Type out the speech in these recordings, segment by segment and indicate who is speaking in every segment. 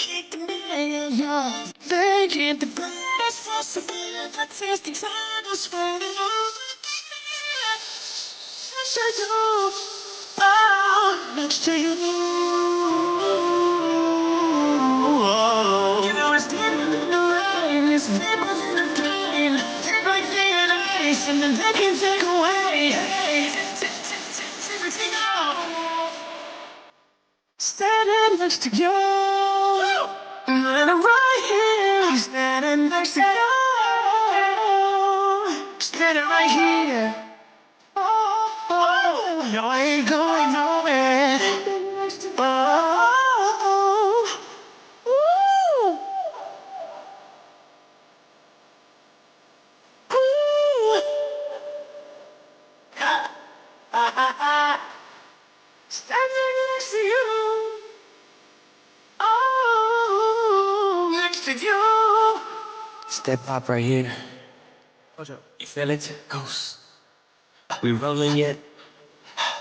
Speaker 1: keep the million young. They get the best for some tasting time to swear. Next to you, oh, next to you. You know it's deeper than the rain, it's deeper than the pain. Take my fear in the face and then they can take away. Everything out. Standing next to you, and I'm right here. Standing next to you, standing right here. Oh, no, I ain't going nowhere. Oh, ooh, ooh, standing next to you. Oh, next to you. Step up right here. You feel it? Ghost. We rolling yet?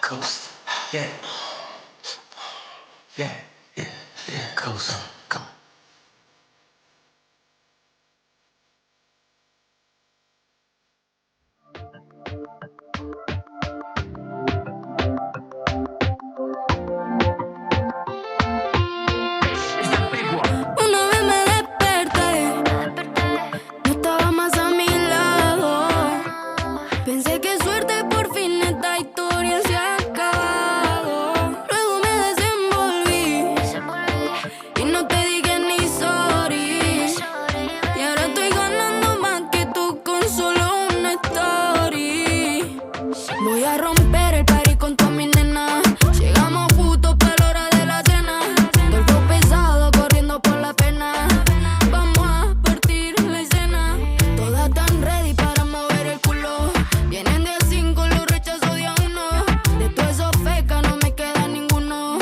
Speaker 1: Ghost. Yeah. Yeah. Yeah. Yeah. Ghost. Come on.
Speaker 2: Una vez me desperté, no estaba más a mi lado. Pensé que suerte por fin esta historia se ha acabado. Luego me desenvolví y no te dije ni sorry. Y ahora estoy ganando más que tú con solo una story. Voy a romper el party con todas mis nenas. Llegamos justo para la hora de la cena. Cuerpo pesado corriendo por la pena. Vamos a partir la escena. Todas tan ready para mover el culo. Vienen de 5, los rechazos de a 1. De todos esos fecas no me queda ninguno.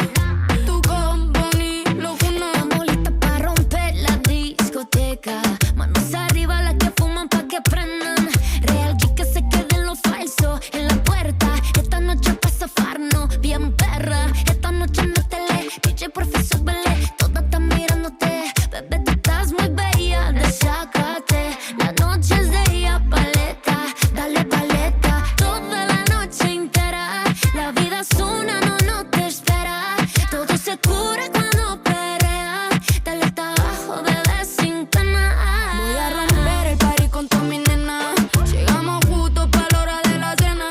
Speaker 2: Tu combo ni lo uno.
Speaker 3: Estamos listas para romper la discoteca. Manos arriba las que fuman pa' que prendan. Real G que se queden los falsos en la puerta. Esta noche pa' zafarnos bien perra. Esta noche no te lee, DJ profesor Belé. Todas están mirándote, bebé tú estás muy bella. Desácate, la noche es de ella, paleta. Dale paleta, toda la noche entera. La vida es una, no te espera. Todo se cura cuando perrea. Dale hasta abajo, bebé, sin pena.
Speaker 2: Voy a romper el party con todas mis nenas. Llegamos justo para la hora de la cena.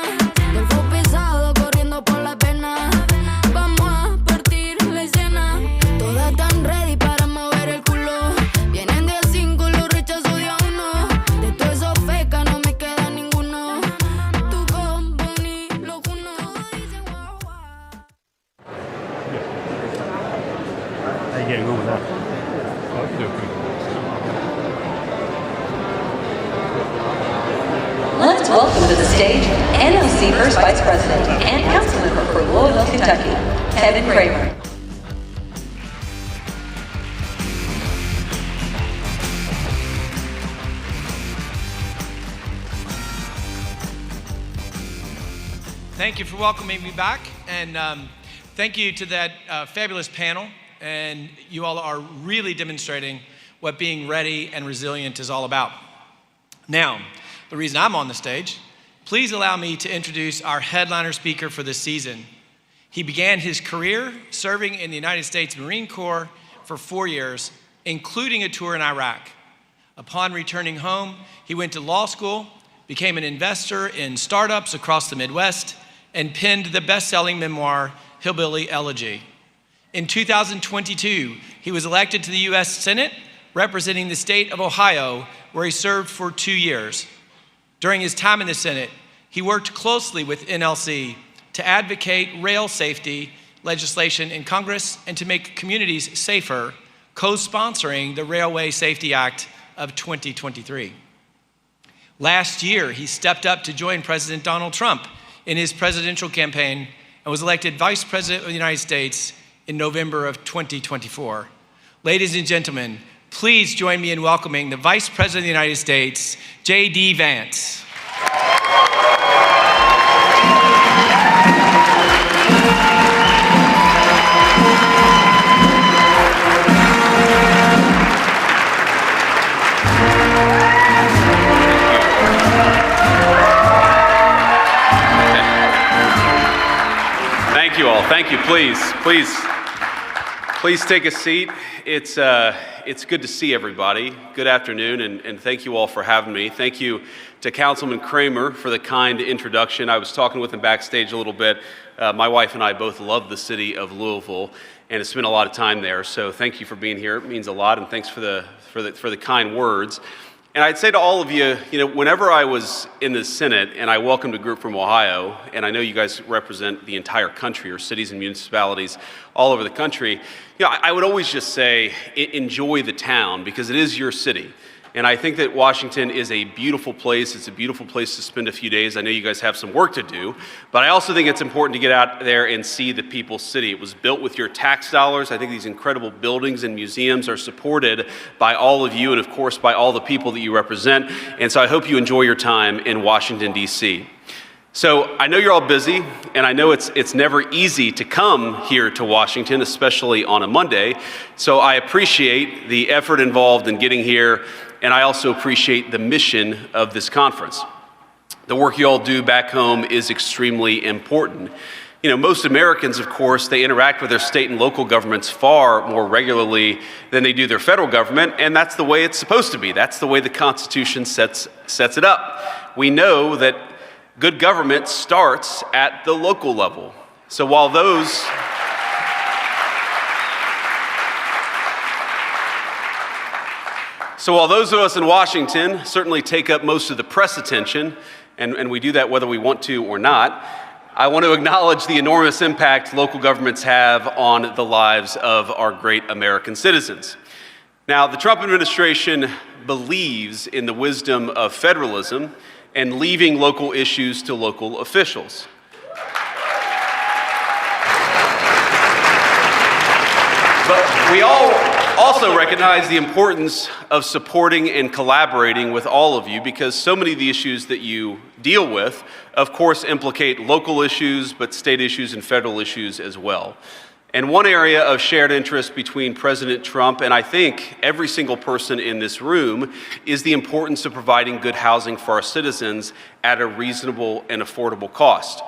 Speaker 2: Cuerpo pesado corriendo por la pena. Vamos a partir la escena. Todas tan ready para mover el culo. Vienen de 5, los rechazos de a 1. De todos esos fecas no me queda ninguno. Tu combo ni lo uno. Dice guau guau.
Speaker 4: How you getting on with that? I can do it pretty good.
Speaker 5: Let's welcome to the stage NLC First Vice President and Councilmember for Louisville, Kentucky, Kevin Kramer.
Speaker 6: Thank you for welcoming me back, and thank you to that fabulous panel. And you all are really demonstrating what being ready and resilient is all about. Now, the reason I'm on the stage, please allow me to introduce our headliner speaker for this season. He began his career serving in the United States Marine Corps for 4 years, including a tour in Iraq. Upon returning home, he went to law school, became an investor in startups across the Midwest, and penned the best-selling memoir, Hillbilly Elegy. In 2022, he was elected to the U.S. Senate, representing the state of Ohio, where he served for 2 years. During his time in the Senate, he worked closely with NLC to advocate rail safety legislation in Congress and to make communities safer, co-sponsoring the Railway Safety Act of 2023. Last year, he stepped up to join President Donald Trump in his presidential campaign and was elected Vice President of the United States in November of 2024. Ladies and gentlemen, please join me in welcoming the Vice President of the United States, JD Vance.
Speaker 7: Thank you. Please take a seat. It's good to see everybody. Good afternoon, and thank you all for having me. Thank you to Councilman Kramer for the kind introduction. I was talking with him backstage a little bit. My wife and I both love the city of Louisville and have spent a lot of time there. So thank you for being here. It means a lot, and thanks for the kind words. And I'd say to all of you, whenever I was in the Senate and I welcomed a group from Ohio, and I know you guys represent the entire country or cities and municipalities all over the country, I would always just say, enjoy the town because it is your city. And I think that Washington is a beautiful place. It's a beautiful place to spend a few days. I know you guys have some work to do, but I also think it's important to get out there and see the people's city. It was built with your tax dollars. I think these incredible buildings and museums are supported by all of you and, of course, by all the people that you represent. And so I hope you enjoy your time in Washington, D.C. So I know you're all busy, and I know it's never easy to come here to Washington, especially on a Monday. So I appreciate the effort involved in getting here, and I also appreciate the mission of this conference. The work you all do back home is extremely important. Most Americans, of course, they interact with their state and local governments far more regularly than they do their federal government, and that's the way it's supposed to be. That's the way the Constitution sets it up. We know that good government starts at the local level. So while those of us in Washington certainly take up most of the press attention, and we do that whether we want to or not, I want to acknowledge the enormous impact local governments have on the lives of our great American citizens. Now, the Trump administration believes in the wisdom of federalism and leaving local issues to local officials. But we all also recognize the importance of supporting and collaborating with all of you because so many of the issues that you deal with, of course, implicate local issues, but state issues and federal issues as well. And one area of shared interest between President Trump and I think every single person in this room is the importance of providing good housing for our citizens at a reasonable and affordable cost.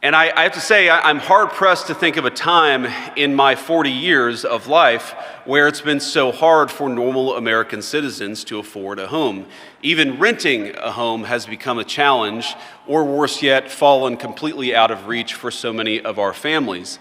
Speaker 7: And I have to say, I'm hard-pressed to think of a time in my 40 years of life where it's been so hard for normal American citizens to afford a home. Even renting a home has become a challenge, or worse yet, fallen completely out of reach for so many of our families.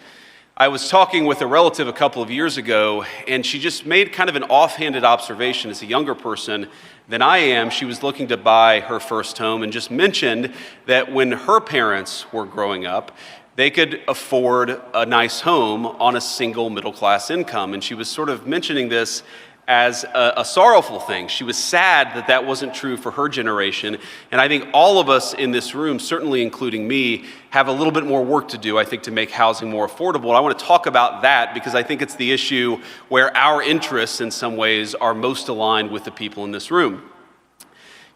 Speaker 7: I was talking with a relative a couple of years ago, and she just made kind of an offhanded observation. As a younger person than I am, she was looking to buy her first home and just mentioned that when her parents were growing up, they could afford a nice home on a single middle-class income. And she was sort of mentioning this as a sorrowful thing. She was sad that that wasn't true for her generation. And I think all of us in this room, certainly including me, have a little bit more work to do, I think, to make housing more affordable. And I want to talk about that because I think it's the issue where our interests in some ways are most aligned with the people in this room.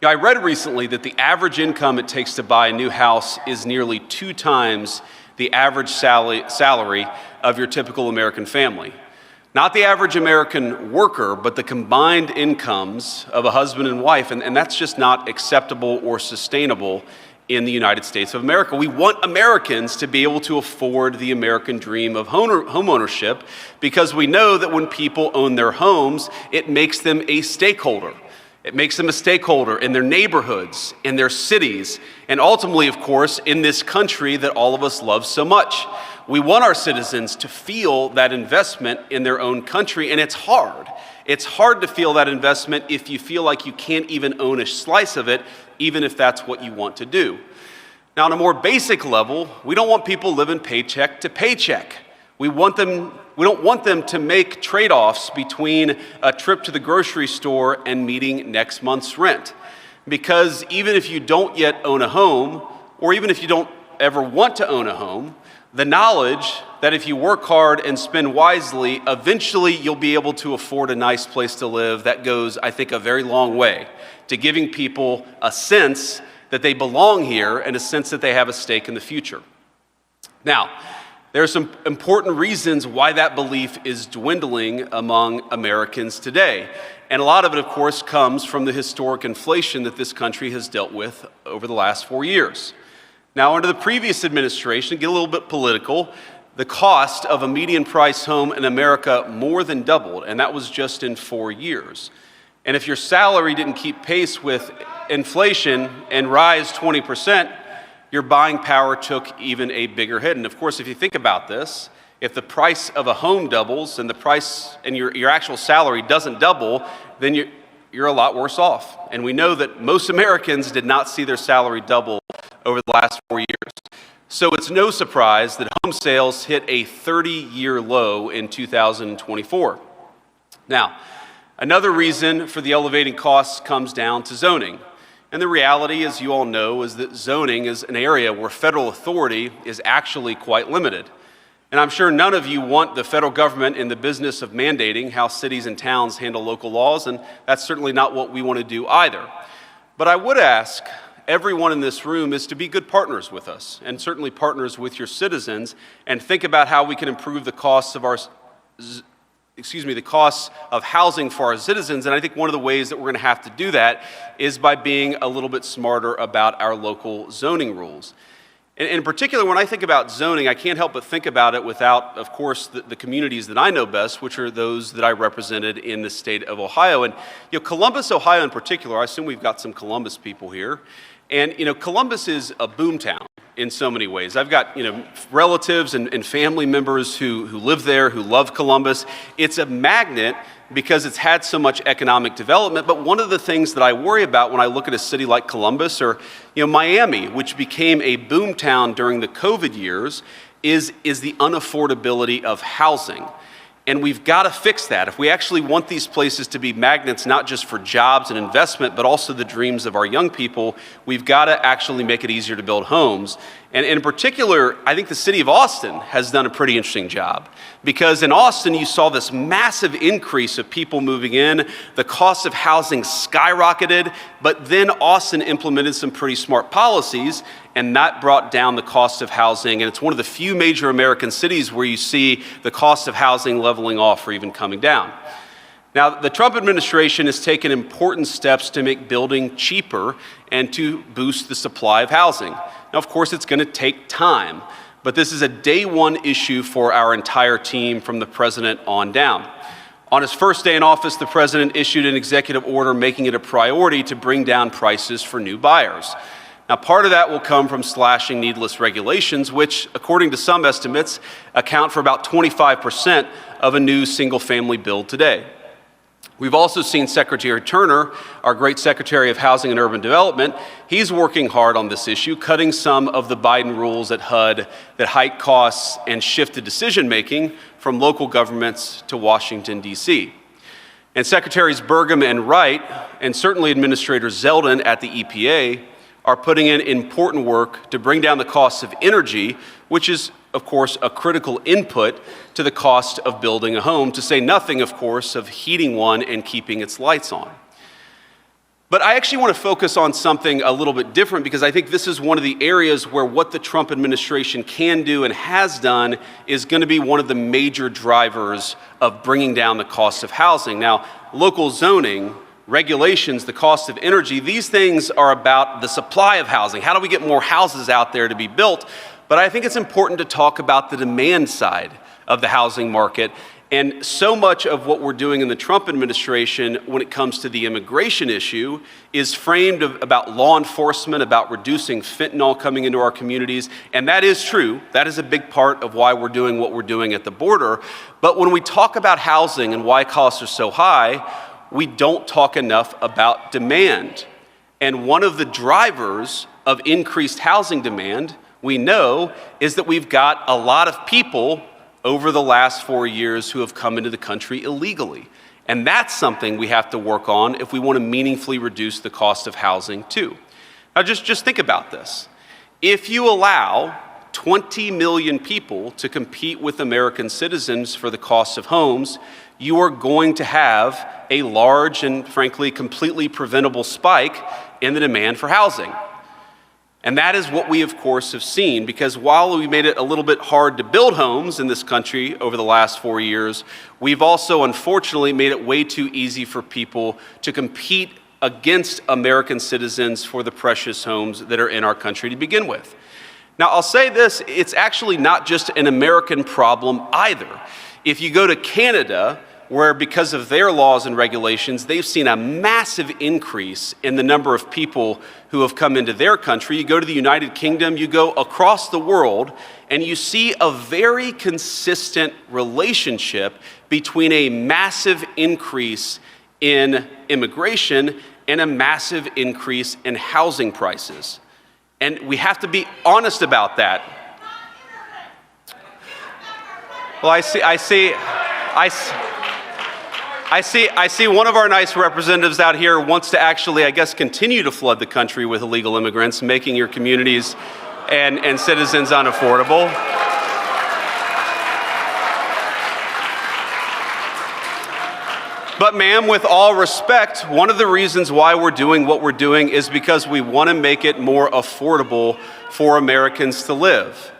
Speaker 7: I read recently that the average income it takes to buy a new house is nearly 2 times the average salary of your typical American family. Not the average American worker, but the combined incomes of a husband and wife, and that's just not acceptable or sustainable in the United States of America. We want Americans to be able to afford the American dream of homeownership because we know that when people own their homes, it makes them a stakeholder. It makes them a stakeholder in their neighborhoods, in their cities, and ultimately, of course, in this country that all of us love so much. We want our citizens to feel that investment in their own country, and it's hard. It's hard to feel that investment if you feel like you can't even own a slice of it, even if that's what you want to do. Now, on a more basic level, we don't want people living paycheck to paycheck. We don't want them to make trade-offs between a trip to the grocery store and meeting next month's rent. Because even if you don't yet own a home, or even if you don't ever want to own a home, the knowledge that if you work hard and spend wisely, eventually you'll be able to afford a nice place to live, that goes, I think, a very long way to giving people a sense that they belong here and a sense that they have a stake in the future. Now, there are some important reasons why that belief is dwindling among Americans today. And a lot of it, of course, comes from the historic inflation that this country has dealt with over the last 4 years. Now, under the previous administration, to get a little bit political, the cost of a median price home in America more than doubled, and that was just in 4 years. And if your salary didn't keep pace with inflation and rise 20%, your buying power took even a bigger hit. And of course, if you think about this, if the price of a home doubles and the price and your actual salary doesn't double, then you're a lot worse off. And we know that most Americans did not see their salary double over the last 4 years. So it's no surprise that home sales hit a 30-year low in 2024. Now, another reason for the elevating costs comes down to zoning. And the reality, as you all know, is that zoning is an area where federal authority is actually quite limited. And I'm sure none of you want the federal government in the business of mandating how cities and towns handle local laws, and that's certainly not what we want to do either. But I would ask everyone in this room is to be good partners with us, and certainly partners with your citizens, and think about how we can improve the costs of the costs of housing for our citizens. And I think one of the ways that we're going to have to do that is by being a little bit smarter about our local zoning rules. And in particular, when I think about zoning, I can't help but think about it without, of course, the communities that I know best, which are those that I represented in the state of Ohio. And Columbus, Ohio in particular, I assume we've got some Columbus people here. And Columbus is a boomtown in so many ways. I've got relatives and family members who live there, who love Columbus. It's a magnet because it's had so much economic development. But one of the things that I worry about when I look at a city like Columbus or Miami, which became a boomtown during the COVID years, is the unaffordability of housing. And we've got to fix that. If we actually want these places to be magnets, not just for jobs and investment, but also the dreams of our young people, we've got to actually make it easier to build homes. And in particular, I think the city of Austin has done a pretty interesting job. Because in Austin, you saw this massive increase of people moving in. The cost of housing skyrocketed, but then Austin implemented some pretty smart policies, and that brought down the cost of housing. And it's one of the few major American cities where you see the cost of housing leveling off or even coming down. Now, the Trump administration has taken important steps to make building cheaper and to boost the supply of housing. Now, of course, it's going to take time, but this is a day one issue for our entire team from the president on down. On his first day in office, the president issued an executive order making it a priority to bring down prices for new buyers. Now, part of that will come from slashing needless regulations, which, according to some estimates, account for about 25% of a new single-family build today. We've also seen Secretary Turner, our great Secretary of Housing and Urban Development, he's working hard on this issue, cutting some of the Biden rules at HUD that hike costs and shifted decision-making from local governments to Washington, D.C. And Secretaries Burgum and Wright, and certainly Administrator Zeldin at the EPA, are putting in important work to bring down the costs of energy, which is, of course, a critical input to the cost of building a home, to say nothing, of course, of heating one and keeping its lights on. But I actually want to focus on something a little bit different, because I think this is one of the areas where what the Trump administration can do and has done is going to be one of the major drivers of bringing down the cost of housing. Now, local zoning, regulations, the cost of energy, these things are about the supply of housing. How do we get more houses out there to be built? But I think it's important to talk about the demand side of the housing market. And so much of what we're doing in the Trump administration when it comes to the immigration issue is framed about law enforcement, about reducing fentanyl coming into our communities. And that is true. That is a big part of why we're doing what we're doing at the border. But when we talk about housing and why costs are so high, we don't talk enough about demand. And one of the drivers of increased housing demand, we know, is that we've got a lot of people over the last 4 years who have come into the country illegally. And that's something we have to work on if we want to meaningfully reduce the cost of housing too. Now just think about this. If you allow 20 million people to compete with American citizens for the cost of homes, you are going to have a large and frankly completely preventable spike in the demand for housing. And that is what we, of course, have seen, because while we made it a little bit hard to build homes in this country over the last 4 years, we've also unfortunately made it way too easy for people to compete against American citizens for the precious homes that are in our country to begin with. Now, I'll say this, it's actually not just an American problem either. If you go to Canada, where because of their laws and regulations, they've seen a massive increase in the number of people who have come into their country. You go to the United Kingdom, you go across the world, and you see a very consistent relationship between a massive increase in immigration and a massive increase in housing prices. And we have to be honest about that. Well, I see one of our nice representatives out here wants to actually, I guess, continue to flood the country with illegal immigrants, making your communities and citizens unaffordable. But ma'am, with all respect, one of the reasons why we're doing what we're doing is because we want to make it more affordable for Americans to live.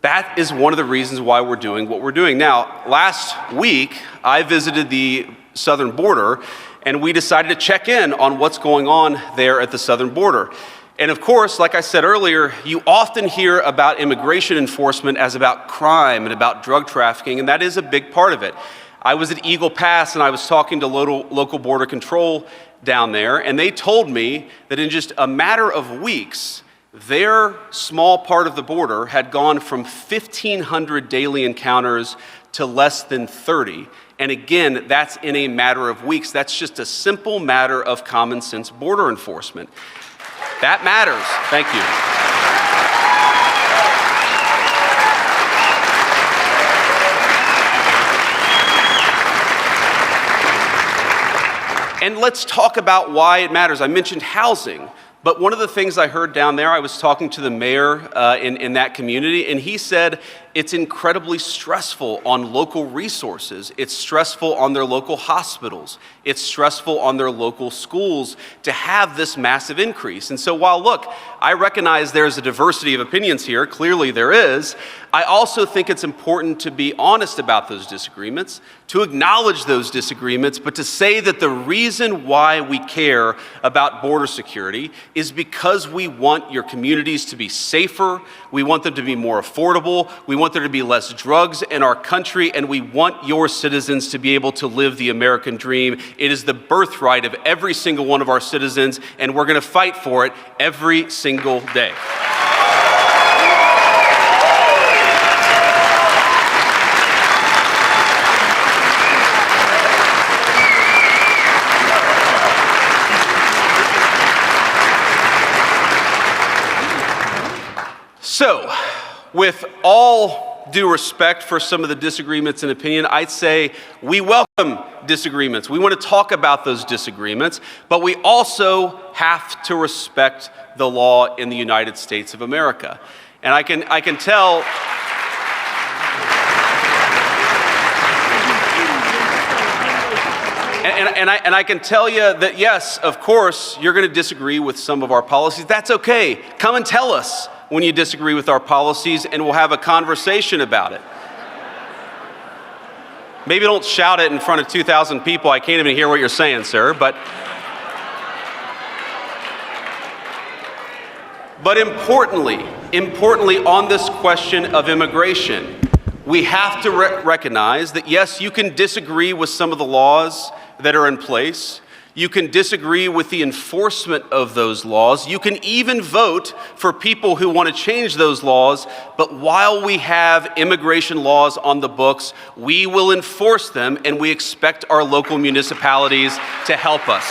Speaker 7: That is one of the reasons why we're doing what we're doing. Now, last week, I visited the southern border, and we decided to check in on what's going on there at the southern border. And of course, like I said earlier, you often hear about immigration enforcement as about crime and about drug trafficking, and that is a big part of it. I was at Eagle Pass, and I was talking to local border control down there, and they told me that in just a matter of weeks, their small part of the border had gone from 1,500 daily encounters to less than 30. And again, that's in a matter of weeks. That's just a simple matter of common sense border enforcement. That matters. Thank you. And let's talk about why it matters. I mentioned housing. But one of the things I heard down there, I was talking to the mayor in that community, and he said it's incredibly stressful on local resources. It's stressful on their local hospitals. It's stressful on their local schools to have this massive increase. And so while, look, I recognize there's a diversity of opinions here, clearly there is, I also think it's important to be honest about those disagreements, to acknowledge those disagreements, but to say that the reason why we care about border security is because we want your communities to be safer, we want them to be more affordable, we want there to be less drugs in our country, and we want your citizens to be able to live the American dream. It is the birthright of every single one of our citizens, and we're going to fight for it every single day. So, with all due respect for some of the disagreements in opinion, I'd say we welcome disagreements. We want to talk about those disagreements, but we also have to respect the law in the United States of America. And I can tell. And I can tell you that, yes, of course, you're going to disagree with some of our policies. That's okay. Come and tell us when you disagree with our policies, and we'll have a conversation about it. Maybe don't shout it in front of 2,000 people. I can't even hear what you're saying, sir. But importantly, on this question of immigration, we have to recognize that, yes, you can disagree with some of the laws that are in place. You can disagree with the enforcement of those laws. You can even vote for people who want to change those laws. But while we have immigration laws on the books, we will enforce them, and we expect our local municipalities to help us.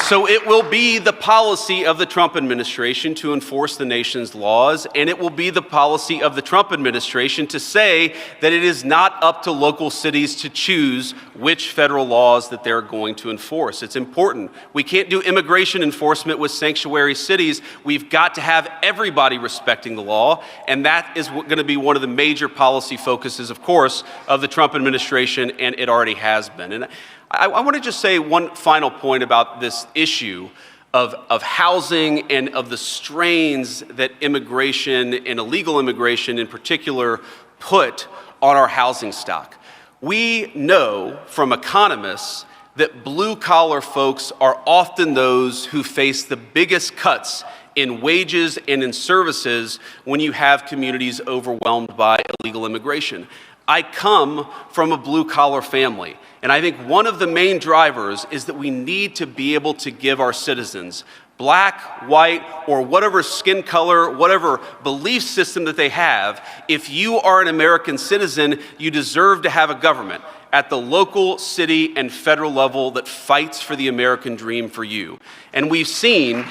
Speaker 7: So it will be the policy of the Trump administration to enforce the nation's laws, and it will be the policy of the Trump administration to say that it is not up to local cities to choose which federal laws that they're going to enforce. It's important. We can't do immigration enforcement with sanctuary cities. We've got to have everybody respecting the law, and that is going to be one of the major policy focuses, of course, of the Trump administration, and it already has been. And I want to just say one final point about this issue of housing and of the strains that immigration and illegal immigration in particular put on our housing stock. We know from economists that blue-collar folks are often those who face the biggest cuts in wages and in services when you have communities overwhelmed by illegal immigration. I come from a blue-collar family, and I think one of the main drivers is that we need to be able to give our citizens, black, white, or whatever skin color, whatever belief system that they have, if you are an American citizen, you deserve to have a government at the local, city, and federal level that fights for the American dream for you. And we've seen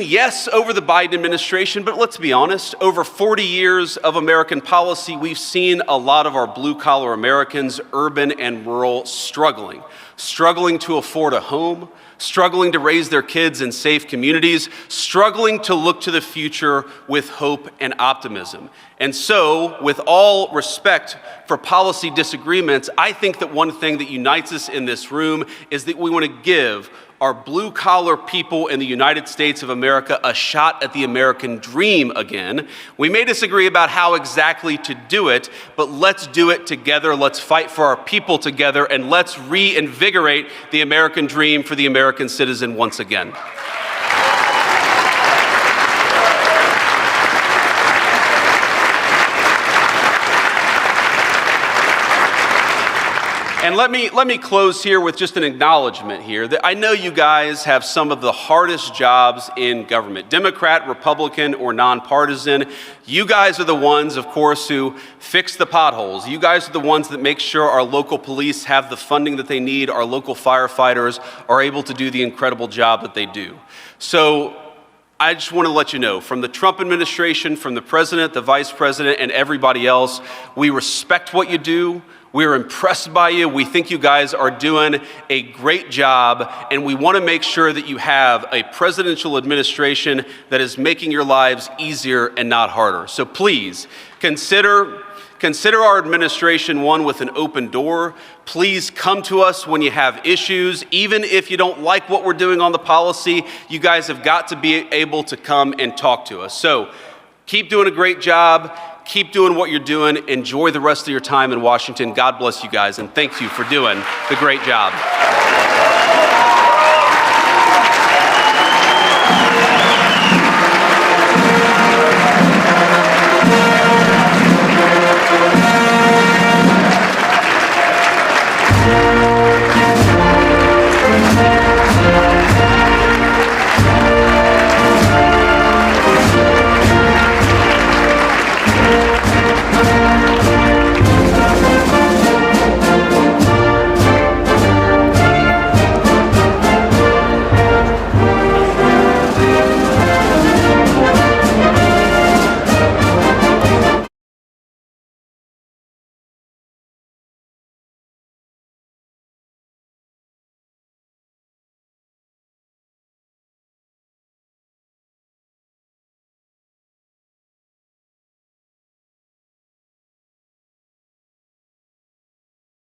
Speaker 7: yes, over the Biden administration, but let's be honest, over 40 years of American policy, we've seen a lot of our blue-collar Americans, urban and rural, struggling to afford a home, struggling to raise their kids in safe communities, struggling to look to the future with hope and optimism. And so, with all respect for policy disagreements, I think that one thing that unites us in this room is that we want to give our blue-collar people in the United States of America a shot at the American dream again. We may disagree about how exactly to do it, but let's do it together. Let's fight for our people together, and let's reinvigorate the American dream for the American citizen once again. And let me close here with just an acknowledgement here that I know you guys have some of the hardest jobs in government, Democrat, Republican, or nonpartisan. You guys are the ones, of course, who fix the potholes. You guys are the ones that make sure our local police have the funding that they need, our local firefighters are able to do the incredible job that they do. So I just want to let you know, from the Trump administration, from the president, the vice president, and everybody else, we respect what you do. We're impressed by you. We think you guys are doing a great job, and we want to make sure that you have a presidential administration that is making your lives easier and not harder. So please, consider our administration one with an open door. Please come to us when you have issues. Even if you don't like what we're doing on the policy, you guys have got to be able to come and talk to us. So keep doing a great job. Keep doing what you're doing. Enjoy the rest of your time in Washington. God bless you guys, and thank you for doing the great job.